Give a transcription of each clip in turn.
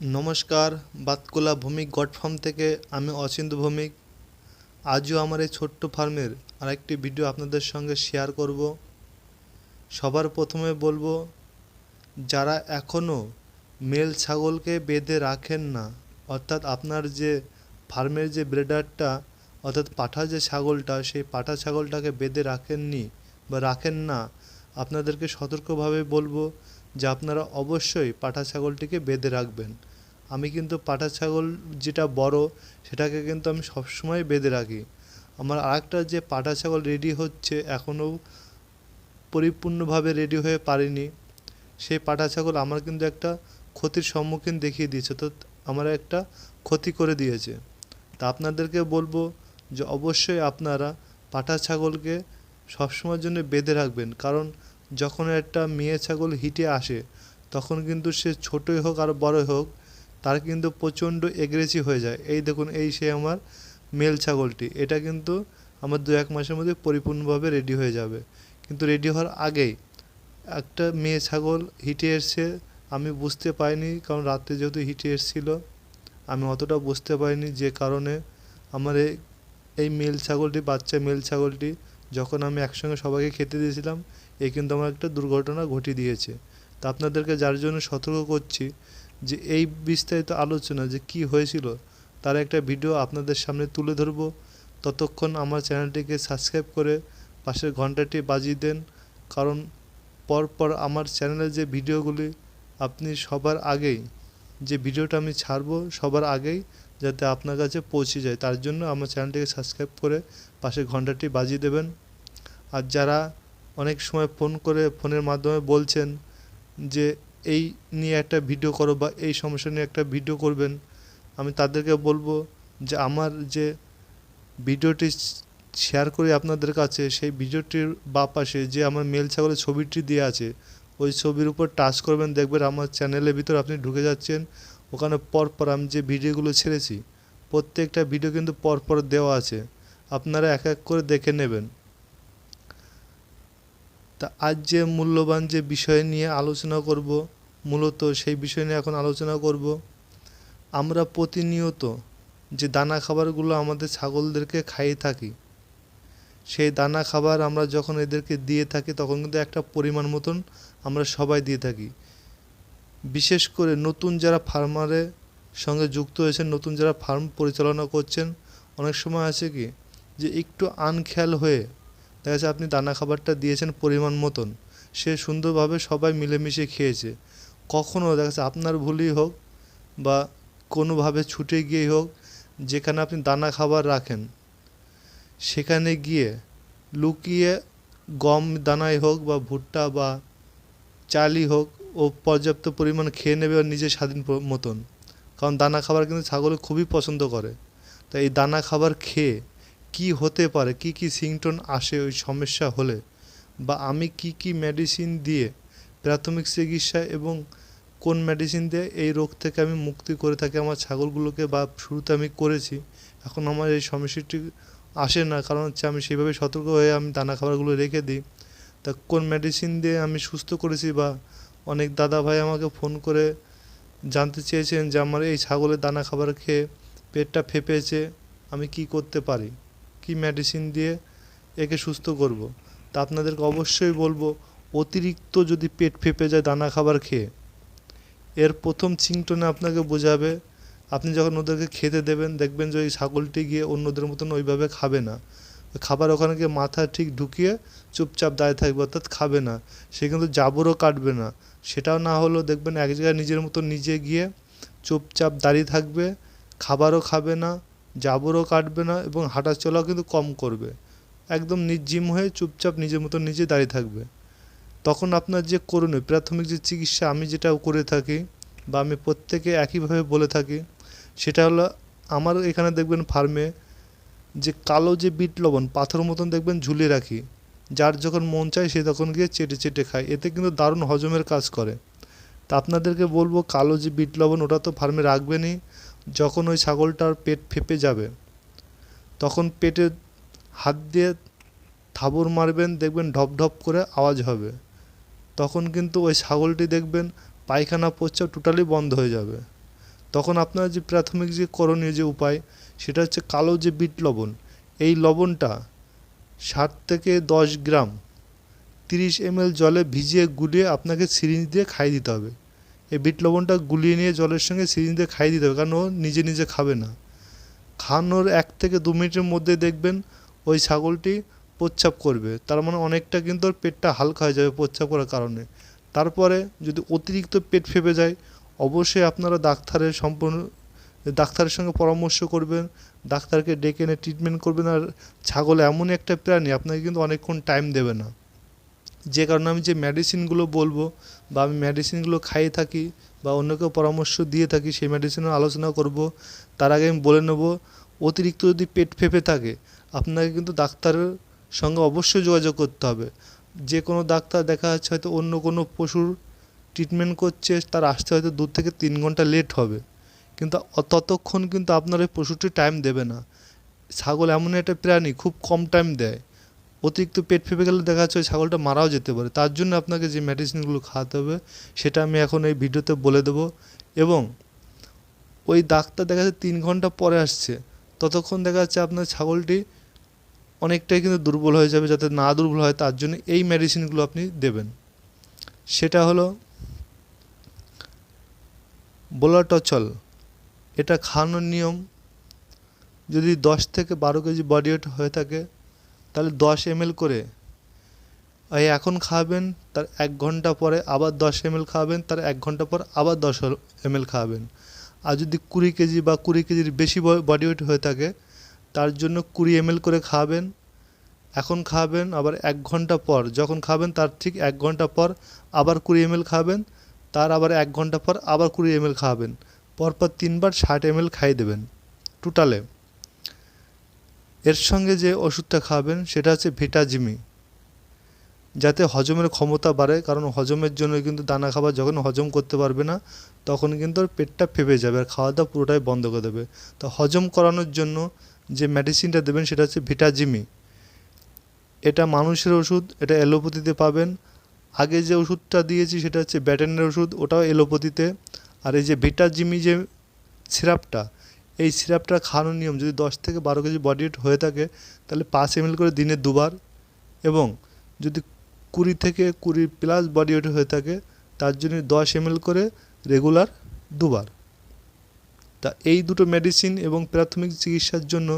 নমস্কার, Batkula Bhowmik god farm থেকে আমি অচিন্ত্য ভৌমিক। আজও আমার এই ছোট্ট ফার্মের আরেকটি ভিডিও আপনাদের সঙ্গে শেয়ার করব। সবার প্রথমে বলবো, যারা এখনও মেল ছাগলকে বেঁধে রাখেন না, অর্থাৎ আপনার যে ফার্মের যে ব্রিডারটা অর্থাৎ পাঠা যে ছাগলটা, সেই পাঠা ছাগলটাকে বেঁধে রাখেননি বা রাখেন না, আপনাদেরকে সতর্কভাবে বলবো যে আপনারা অবশ্যই পাঠা ছাগলটিকে বেঁধে রাখবেন। আমি কিন্তু পাঠা ছাগল যেটা বড় সেটাকে কিন্তু আমি সবসময় বেঁধে রাখি। আমার আরেকটা যে পাঠা ছাগল রেডি হচ্ছে, এখনও পরিপূর্ণভাবে রেডি হয়ে পারিনি, সেই পাঠা ছাগল আমার কিন্তু একটা ক্ষতির সম্মুখীন দেখিয়ে দিয়েছে, তো আমার একটা ক্ষতি করে দিয়েছে। তা আপনাদেরকে বলবো যে অবশ্যই আপনারা পাঠা ছাগলকে সবসময়ের জন্য বেঁধে রাখবেন, কারণ যখন একটা মেয়ে ছাগল হিটে আসে তখন কিন্তু সে ছোটোই হোক আর বড়ই হোক, তার কিন্তু প্রচণ্ড এগ্রেসিভ হয়ে যায়। এই দেখুন, এই সে আমার মেল ছাগলটি, এটা কিন্তু আমার 2-1 মাসের মধ্যে পরিপূর্ণভাবে রেডি হয়ে যাবে। কিন্তু রেডি হওয়ার আগেই একটা মেয়ে ছাগল হিটে এসছে, আমি বুঝতে পারিনি, কারণ রাত্রে যেহেতু হিটে এসেছিলো আমি অতটা বুঝতে পারিনি, যে কারণে আমার এই মেল ছাগলটি, বাচ্চা মেল ছাগলটি যখন আমি একসঙ্গে সবাইকে খেতে দিয়েছিলাম, এ কিন্তু আমার একটা দুর্ঘটনা ঘটিয়ে দিয়েছে। তা আপনাদেরকে যার জন্য সতর্ক করছি যে এই বিস্তারিত আলোচনা যে কি হয়েছিল তার একটা ভিডিও আপনাদের সামনে তুলে ধরবো। ততক্ষণ আমার চ্যানেলটিকে সাবস্ক্রাইব করে পাশের ঘন্টাটি বাজিয়ে দেন, কারণ পরপর আমার চ্যানেলের যে ভিডিওগুলি আপনি সবার আগেই, যে ভিডিওটা আমি ছাড়বো সবার আগেই যাতে আপনার কাছে পৌঁছে যায়, তার জন্য আমার চ্যানেলটিকে সাবস্ক্রাইব করে পাশে ঘন্টাটি বাজিয়ে দেবেন। আর যারা অনেক সময় ফোন করে ফোনের মাধ্যমে বলছেন যে এই নিয়ে একটা ভিডিও করো বা এই সমস্যা নিয়ে একটা ভিডিও করবেন, আমি তাদেরকে বলবো যে আমার যে ভিডিওটি শেয়ার করি আপনাদের কাছে, সেই ভিডিওটির বাঁ পাশে যে আমার মেল ছাগলের ছবিটি দেওয়া আছে, ওই ছবির উপর টাচ করবেন, দেখবেন আমার চ্যানেলের ভিতর আপনি ঢুকে যাচ্ছেন। ওখানে পরপর আমি যে ভিডিওগুলো ছেড়েছি প্রত্যেকটা ভিডিও কিন্তু পরপর দেওয়া আছে, আপনারা এক এক করে দেখে নেবেন। তা আজ যে মূল্যবান যে বিষয় নিয়ে আলোচনা করব, মূলত সেই বিষয় নিয়ে এখন আলোচনা করব। আমরা প্রতিনিয়ত যে দানা খাবারগুলো আমাদের ছাগলদেরকে খাইয়ে থাকি, সেই দানা খাবার আমরা যখন এদেরকে দিয়ে থাকি তখন কিন্তু একটা পরিমাণ মতন আমরা সবাই দিয়ে থাকি। বিশেষ করে নতুন যারা ফার্মারের সঙ্গে যুক্ত হয়েছেন, নতুন যারা ফার্ম পরিচালনা করছেন, অনেক সময় আছে কি যে একটু আনখেয়াল হয়ে দেখা যাচ্ছে আপনি দানা খাবারটা দিয়েছেন পরিমাণ মতন, সে সুন্দরভাবে সবাই মিলেমিশে খেয়েছে। কখনও দেখা যাচ্ছে আপনার ভুলই হোক বা কোনোভাবে ছুটে গিয়েই হোক, যেখানে আপনি দানা খাবার রাখেন সেখানে গিয়ে লুকিয়ে গম দানাই হোক বা ভুট্টা বা চালই হোক, ও পর্যাপ্ত পরিমাণ খেয়ে নেবে আর নিজের স্বাধীন মতন, কারণ দানা খাবার কিন্তু ছাগল খুবই পছন্দ করে। তাই এই দানা খাবার খেয়ে কি হতে পারে, কি কি সিমটম আসে ওই সমস্যা হলে, বা আমি কি কি মেডিসিন দিয়ে প্রাথমিক চিকিৎসা এবং কোন মেডিসিন দিয়ে এই রোগ থেকে আমি মুক্তি করে থাকি আমার ছাগলগুলোকে, বা শুরুতে আমি করেছি, এখন আমার এই সমস্যাটি আসে না, কারণ হচ্ছে আমি সেইভাবে সতর্ক হয়ে আমি দানা খাবারগুলো রেখে দিই। তা কোন মেডিসিন দিয়ে আমি সুস্থ করেছি, বা অনেক দাদা ভাই আমাকে ফোন করে জানতে চেয়েছেন যে আমার এই ছাগলের দানা খাবার খেয়ে পেটটা ফেঁপেছে, আমি কি করতে পারি, কি মেডিসিন দিয়ে একে সুস্থ করব। তা আপনাদেরকে অবশ্যই বলবো, অতিরিক্ত যদি পেট ফেঁপে যায় দানা খাবার খেয়ে, এর প্রথম সিমটমে আপনাকে বোঝাবে, আপনি যখন ওদেরকে খেতে দেবেন দেখবেন যে ওই ছাগলটি গিয়ে অন্যদের মতন ওইভাবে খাবে না, খাবার ওখানে গিয়ে মাথা ঠিক ঢুকিয়ে চুপচাপ দাঁড়িয়ে থাকবে, অর্থাৎ খাবে না। সে কিন্তু জাবরও কাটবে না, সেটাও না হলেও দেখবেন এক জায়গায় নিজের মতো নিজে গিয়ে চুপচাপ দাঁড়িয়ে থাকবে, খাবারও খাবে না, জাবরও কাটবে না এবং হাঁটা চলাও কিন্তু কম করবে, একদম নির্জীব হয়ে চুপচাপ নিজের মতো নিজে দাঁড়িয়ে থাকবে। তখন আপনার যে করণীয় প্রাথমিক যে চিকিৎসা আমি যেটা করে থাকি বা আমি প্রত্যেকে একইভাবে বলে থাকি, সেটা হলো আমার এখানে দেখবেন ফার্মে যে কালো যে বিট লবণ পাথর মতন দেখবেন ঝুলিয়ে রাখি, যার যখন মন চায় সে তখন গিয়ে চেটে চেটে খায়, এতে কিন্তু দারুণ হজমের কাজ করে। তা আপনাদেরকে বলবো, কালো যে বিট লবণ ওটা তো ফার্মে রাখবেনই, যখন ওই ছাগলটার পেট ফেঁপে যাবে তখন পেটে হাত দিয়ে থাবড় মারবেন, দেখবেন ঢপ ঢপ করে আওয়াজ হবে, তখন কিন্তু ওই ছাগলটি দেখবেন পায়খানা প্রস্রাব টোটালি বন্ধ হয়ে যাবে। তখন আপনার যে প্রাথমিক যে করণীয় যে উপায় সেটা হচ্ছে কালো যে বিট লবণ, এই লবণটা 7 থেকে 10 গ্রাম 30 ml জলে ভিজিয়ে গুলিয়ে আপনাকে সিরিঞ্জ দিয়ে খাইয়ে দিতে হবে। এই বিট লবণটা গুলিয়ে নিয়ে জলের সঙ্গে সিরিঞ্জ দিয়ে খাইয়ে দিতে হবে, কারণ ও নিজে নিজে খাবে না। খাওয়ানোর 1 থেকে 2 মিনিটের মধ্যে দেখবেন ওই ছাগলটি প্রস্রাব করবে, তার মানে অনেকটা কিন্তু ওর পেটটা হালকা হয়ে যাবে প্রস্রাব করার কারণে। তারপরে যদি অতিরিক্ত পেট ফেপে যায় অবশ্যই আপনারা ডাক্তারের সঙ্গে পরামর্শ করবেন, ডাক্তারকে ডেকে এনে ট্রিটমেন্ট করবেন। আর ছাগল এমনই একটা প্রাণী আপনাকে কিন্তু অনেকক্ষণ টাইম দেবে না, যে কারণে আমি যে মেডিসিনগুলো বলবো বা আমি মেডিসিনগুলো খাইয়ে থাকি বা অন্যকেও পরামর্শ দিয়ে থাকি সেই মেডিসিনের আলোচনা করব। তার আগে আমি বলে নেব, অতিরিক্ত যদি পেট ফেপে থাকে আপনাকে কিন্তু ডাক্তারের সঙ্গে অবশ্যই যোগাযোগ করতে হবে। যে কোনো ডাক্তার দেখা যাচ্ছে হয়তো অন্য কোনো পশুর ট্রিটমেন্ট করছে, তার আসতে হয়তো 2 থেকে 3 ঘন্টা লেট হবে, কিন্তু ততক্ষণ কিন্তু আপনার ওই পশুটি টাইম দেবে না। ছাগল এমন একটা প্রাণী খুব কম টাইম দেয়, অতিরিক্ত পেট ফেপে গেলে দেখা যাচ্ছে ওই ছাগলটা মারাও যেতে পারে। তার জন্য আপনাকে যে মেডিসিনগুলো খাওয়াতে হবে সেটা আমি এখন এই ভিডিওতে বলে দেবো। এবং ওই ডাক্তার দেখা যাচ্ছে 3 ঘন্টা পরে আসছে, ততক্ষণ দেখা যাচ্ছে আপনার ছাগলটি অনেকটাই কিন্তু দুর্বল হয়ে যাবে। যাতে না দুর্বল হয় তার জন্য এই মেডিসিনগুলো আপনি দেবেন। সেটা হলো বোলাটচল। এটা খাওয়ানোর নিয়ম, যদি 10 থেকে 12 কেজি বডি ওয়েট হয়ে থাকে তাহলে 10 ml করে এই এখন খাওয়াবেন, তার 1 ঘন্টা পরে আবার 10 ml খাওয়াবেন, তার 1 ঘন্টা পর আবার 10 ml খাওয়াবেন। আর যদি 20 কেজি বা 20 কেজির বেশি বডি ওয়েট হয়ে থাকে তার জন্য 20 ml করে খাওয়াবেন, এখন খাওয়াবেন, আবার 1 ঘন্টা পর যখন খাবেন তার ঠিক 1 ঘন্টা পর আবার 20 ml খাওয়াবেন, তার আবার 1 ঘন্টা পর আবার 20 ml খাওয়াবেন। পরপর 3 বার 60 ml খাইয়ে দেবেন টোটালে। এর সঙ্গে যে ওষুধটা খাওয়াবেন সেটা হচ্ছে ভিটাজিমি, যাতে হজমের ক্ষমতা বাড়ে। কারণ হজমের জন্য কিন্তু দানা খাবার যখন হজম করতে পারবে না তখন কিন্তু ওর পেটটা ফেপে যাবে আর খাওয়া দাওয়া পুরোটাই বন্ধ করে দেবে। তো হজম করানোর জন্য যে মেডিসিনটা দেবেন সেটা হচ্ছে ভিটাজিমি। এটা মানুষের ওষুধ, এটা অ্যালোপ্যাথিতে পাবেন। আগে যে ওষুধটা দিয়েছি সেটা হচ্ছে ব্যাটেনের ওষুধ, ওটাও অ্যালোপ্যাথিতে। আর এই যে ভিটাজিমি যে সিরাপটা, এই সিরাপটা খাওয়ানোর নিয়ম, যদি 10 থেকে 12 কেজি বডি ওয়েট হয়ে থাকে তাহলে 5 ml করে দিনে 2 বার, এবং যদি 20 থেকে 20+ বডি ওয়েট হয়ে থাকে তার জন্য 10 ml করে রেগুলার 2 বার। তা এই দুটো মেডিসিন এবং প্রাথমিক চিকিৎসার জন্য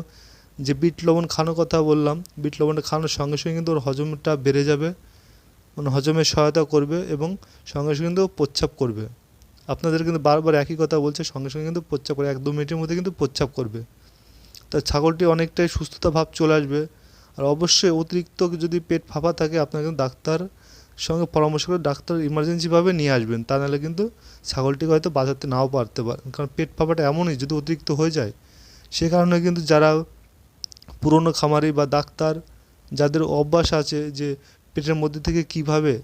যে বিট লবণ খাওয়ানোর কথা বললাম, বিট লবণটা খাওয়ানোর সঙ্গে সঙ্গে কিন্তু ওর হজমটা বেড়ে যাবে, মানে হজমে সহায়তা করবে এবং সঙ্গে সঙ্গে কিন্তু প্রস্রাব করবে। আপনাদের কিন্তু বারবার একই কথা বলছে, সঙ্গে সঙ্গে কিন্তু প্রস্রাব করে 1-2 মিনিটের মধ্যে কিন্তু প্রস্রাব করবে। তা ছাগলটি অনেকটাই সুস্থতা ভাব চলে আসবে। আর অবশ্যই অতিরিক্ত যদি পেট ফাঁপা থাকে আপনার কিন্তু ডাক্তার সঙ্গে পরামর্শ করে ডাক্তার ইমার্জেন্সিভাবে নিয়ে আসবেন, তা নাহলে কিন্তু ছাগলটিকে হয়তো বাঁচাতে নাও পারতে পারেন। কারণ পেট ফাঁপাটা এমনই, যদি অতিরিক্ত হয়ে যায় সে কারণে কিন্তু যারা পুরনো খামারি বা ডাক্তার যাদের অভ্যাস আছে যে পেটের মধ্যে থেকে কিভাবে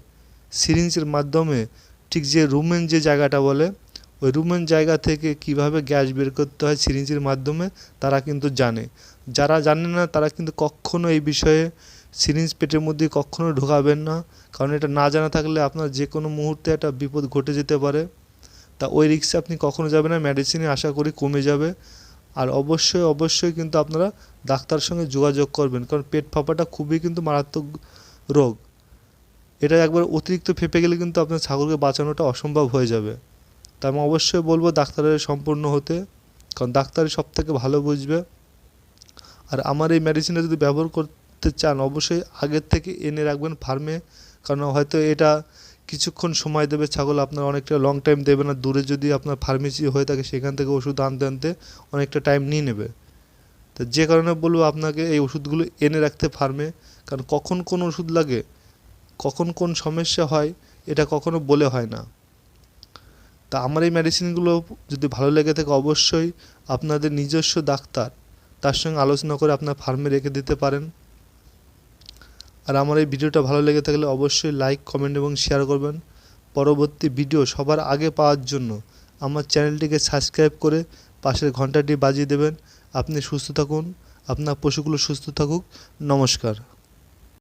সিরিঞ্জের মাধ্যমে ঠিক যে রুমেন যে জায়গাটা বলে ওই রুমেন জায়গা থেকে কিভাবে গ্যাস বের করতে হয় সিরিঞ্জের মাধ্যমে, তারা কিন্তু জানে। যারা জানে না তারা কিন্তু কখনো এই বিষয়ে সিরিঞ্জ পেটের মধ্যে কখনো ঢোকাবেন না, কারণ এটা না জানা থাকলে আপনার যে কোনো মুহূর্তে একটা বিপদ ঘটে যেতে পারে। তা ওই রিস্কে আপনি কখনো যাবেন না, মেডিসিনে আশা করি কমে যাবে। আর অবশ্যই কিন্তু আপনারা ডাক্তারের সঙ্গে যোগাযোগ করবেন, কারণ পেট ফাঁপাটা খুবই কিন্তু মারাত্মক রোগ। এটা একবার অতিরিক্ত ফেঁপে গেলে কিন্তু আপনার ছাগলকে বাঁচানোটা অসম্ভব হয়ে যাবে। তাই আমি অবশ্যই বলবো ডাক্তারের সম্পূর্ণ হতে, কারণ ডাক্তারই সবথেকে ভালো বুঝবে। আর আমার এই মেডিসিনটা যদি ব্যবহার করতে চান অবশ্যই আগের থেকে এনে রাখবেন ফার্মে, কারণ হয়তো এটা কিছুক্ষণ সময় দেবে, ছাগল আপনার অনেকটা লং টাইম দেবে না। দূরে যদি আপনার ফার্মেসি হয়ে থাকে সেখান থেকে ওষুধ আনতে অনেকটা টাইম নিয়ে নেবে। তো যে কারণে বলবো আপনাকে এই ওষুধগুলো এনে রাখতে ফার্মে, কারণ কখন কোন ওষুধ লাগে, কখন কোন সমস্যা হয় এটা কখনো বলে হয় না। তা আমার এই মেডিসিনগুলো যদি ভালো লেগে থাকে অবশ্যই আপনাদের নিজস্ব ডাক্তার তার সঙ্গে আলোচনা করে আপনার ফার্মে রেখে দিতে পারেন। আর আমার এই ভিডিওটা ভালো লেগে থাকলে অবশ্যই লাইক, কমেন্ট এবং শেয়ার করবেন। পরবর্তী ভিডিও সবার আগে পাওয়ার জন্য আমার চ্যানেলটিকে সাবস্ক্রাইব করে পাশের ঘন্টাটি বাজিয়ে দেবেন। আপনি সুস্থ থাকুন, আপনার পশুগুলো সুস্থ থাকুক। নমস্কার।